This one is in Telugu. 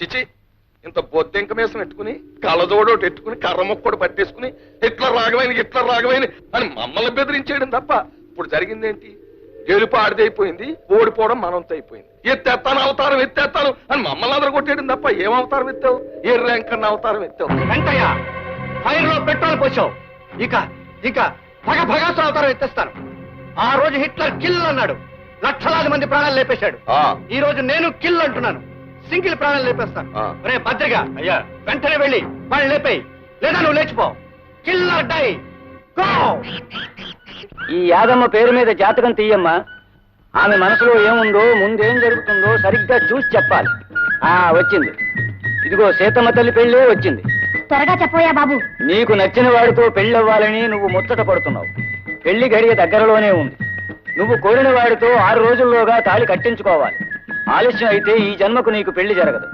చిచి, ఇంత బొద్దెంక మీసం పెట్టుకుని కళ్ళజోడోటి ఎట్టుకుని కర్ర మొక్కడు పట్టేసుకుని ఇట్లా రాఘవైన అని మమ్మల్ని బెదిరించేయడం తప్ప ఇప్పుడు జరిగిందేంటి? గెలుపు ఆడిదైపోయింది, ఓడిపోవడం మనంతో అయిపోయింది. ఎత్తేస్తాను అవతారం ఎత్తేస్తాను అని మమ్మల్ని అందరూ కొట్టేయడం తప్ప ఏం అవతారం ఎత్తావు? ఏ ర్యాంకన్న అవతారం ఎత్తావు? వెంకయ్య, ఫైర్ లో పెట్రోల్ పోసావు. ఇక ఇక భగభగాసుల అవతారం ఎత్తేస్తాను. ఆ రోజు హిట్లర్ కిల్ అన్నాడు, లక్షలాది మంది ప్రాణాలు లేపేశాడు. ఈ రోజు నేను కిల్ అంటున్నాను, సింగిల్ ప్రాణాలు లేపేస్తాను. రే భద్రగా, అయ్యా వెంటనే వెళ్ళి వాళ్ళు లేపేయి, లేదా నువ్వు లేచిపో. Killer die, go. ఈ యాదమ్మ పేరు మీద జాతకం తీయమ్మా. ఆమె మనసులో ఏముందో, ముందేం జరుగుతుందో సరిగ్గా చూసి చెప్పాలి. వచ్చింది. ఇదిగో సీతమ్మ తల్లి పెళ్ళే వచ్చింది. త్వరగా చెప్పోయా బాబు. నీకు నచ్చిన వాడితో పెళ్ళవ్వాలని నువ్వు ముచ్చట పడుతున్నావు. పెళ్లి గడియ దగ్గరలోనే ఉంది. నువ్వు కోరిన వాడితో 6 రోజుల్లోగా తాళి కట్టించుకోవాలి. ఆలస్యం అయితే ఈ జన్మకు నీకు పెళ్లి జరగదు.